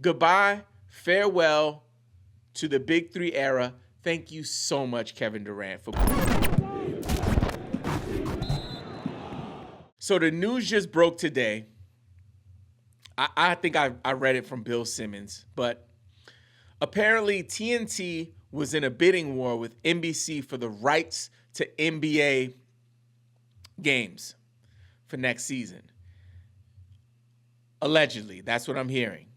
Goodbye, farewell to the Big Three era. Thank you so much, Kevin Durant, for. So the news just broke today. I think I read it from Bill Simmons, but apparently TNT was in a bidding war with NBC for the rights to NBA games for next season. Allegedly, that's what I'm hearing.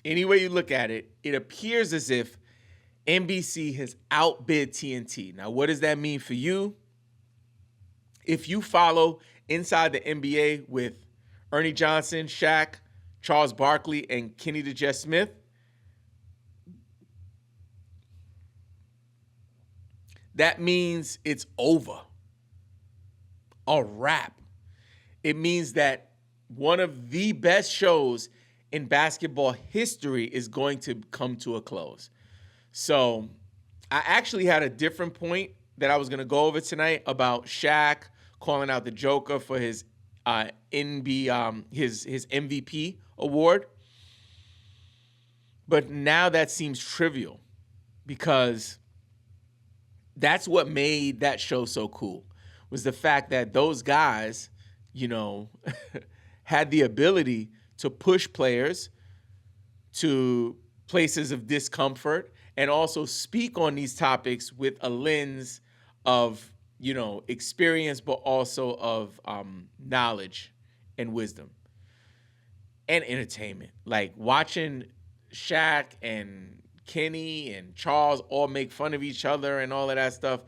Any way you look at it, it appears as if NBC has outbid TNT. Now, what does that mean for you? If you follow Inside the NBA with Ernie Johnson, Shaq, Charles Barkley, and Kenny Smith, that means it's over. A wrap. It means that one of the best shows in basketball history is going to come to a close. So I actually had a different point that I was going to go over tonight about Shaq calling out the Joker for his his MVP award. But now that seems trivial because that's what made that show so cool, was the fact that those guys, had the ability to push players to places of discomfort and also speak on these topics with a lens of, experience, but also of knowledge and wisdom and entertainment. Like watching Shaq and Kenny and Charles all make fun of each other and all of that stuff,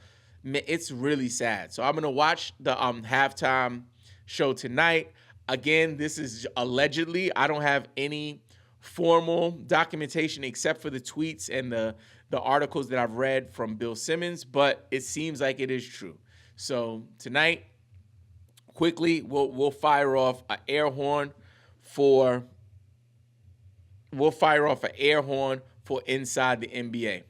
it's really sad. So I'm going to watch the halftime show tonight. Again, this is allegedly. I don't have any formal documentation except for the tweets and the articles that I've read from Bill Simmons, but it seems like it is true. So tonight, quickly, we'll fire off an air horn for Inside the NBA.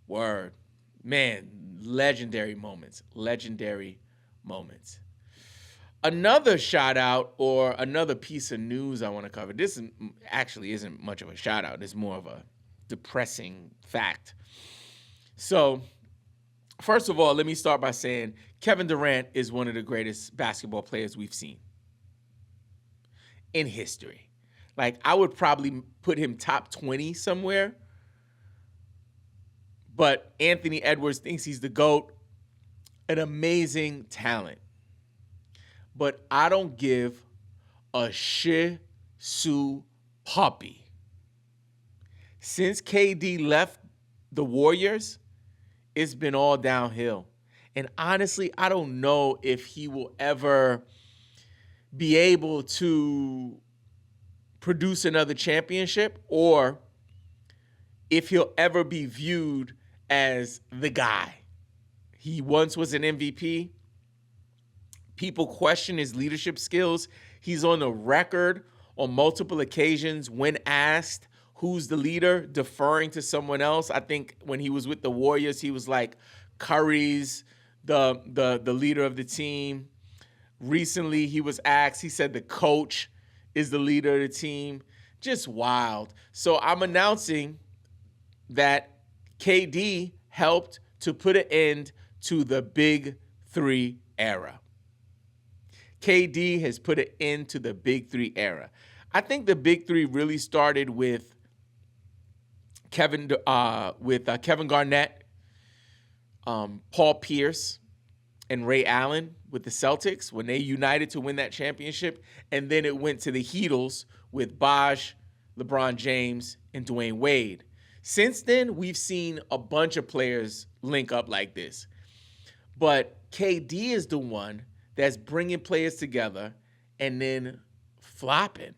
Word. Man, legendary moments. Another shout out or another piece of news I want to cover. This actually isn't much of a shout out. It's more of a depressing fact. So, first of all, let me start by saying Kevin Durant is one of the greatest basketball players we've seen in history. Like, I would probably put him top 20 somewhere. But Anthony Edwards thinks he's the GOAT. An amazing talent. But I don't give a shih tzu puppy. Since KD left the Warriors, it's been all downhill. And honestly, I don't know if he will ever be able to produce another championship or if he'll ever be viewed as the guy. He once was an MVP. People question his leadership skills. He's on the record on multiple occasions when asked who's the leader, deferring to someone else. I think when he was with the Warriors, he was like, Curry's the leader of the team. Recently, he was asked, he said the coach is the leader of the team. Just wild. So I'm announcing that KD helped to put an end to the Big Three era. KD has put an end to the Big Three era. I think the Big Three really started with Kevin Garnett, Paul Pierce, and Ray Allen with the Celtics when they united to win that championship. And then it went to the Heatles with Bosh, LeBron James, and Dwayne Wade. Since then, we've seen a bunch of players link up like this. But KD is the one that's bringing players together and then flopping.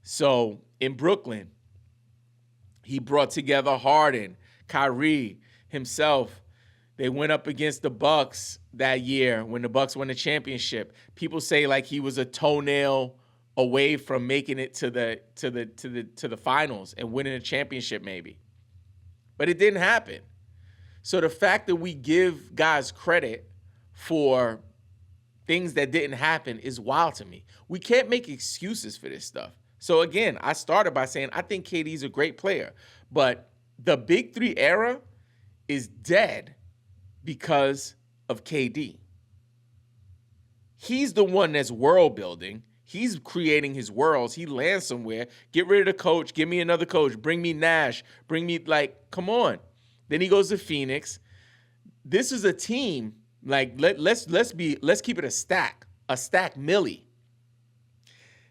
So in Brooklyn, he brought together Harden, Kyrie, himself. They went up against the Bucks that year when the Bucks won the championship. People say like he was a toenail away from making it to the finals and winning a championship maybe. But it didn't happen. So the fact that we give guys credit for things that didn't happen is wild to me. We can't make excuses for this stuff. So again, I started by saying I think KD's a great player, but the Big Three era is dead because of KD. He's the one that's world building. He's creating his worlds. He lands somewhere. Get rid of the coach. Give me another coach. Bring me Nash. Bring me, like, come on. Then he goes to Phoenix. This is a team, like, let's keep it a stack Millie.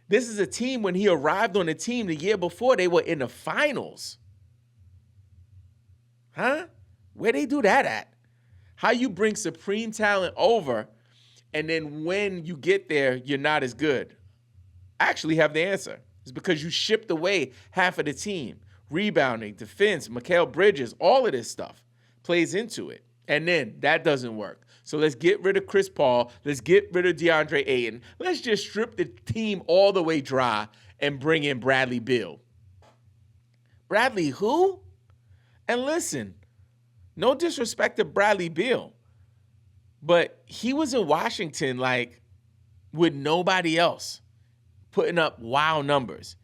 This is a team, when he arrived on the team the year before, they were in the finals. Huh? Where they do that at? How you bring supreme talent over, and then when you get there, you're not as good? I actually have the answer. It's because you shipped away half of the team. Rebounding, defense, Mikal Bridges, all of this stuff plays into it. And then that doesn't work. So let's get rid of Chris Paul. Let's get rid of DeAndre Ayton. Let's just strip the team all the way dry and bring in Bradley Beal. Bradley who? And listen, no disrespect to Bradley Beal, but he was in Washington like with nobody else, putting up wow numbers,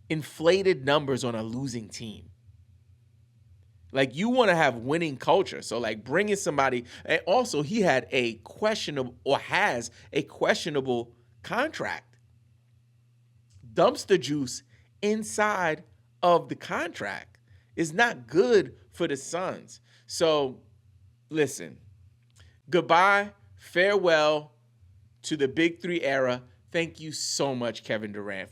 inflated numbers on a losing team. Like, you want to have winning culture. So, like, bringing somebody, and also he had a questionable, or has a questionable contract. Dumpster juice inside of the contract is not good for the Suns. So, listen, goodbye, farewell to the Big Three era. Thank you so much, Kevin Durant, for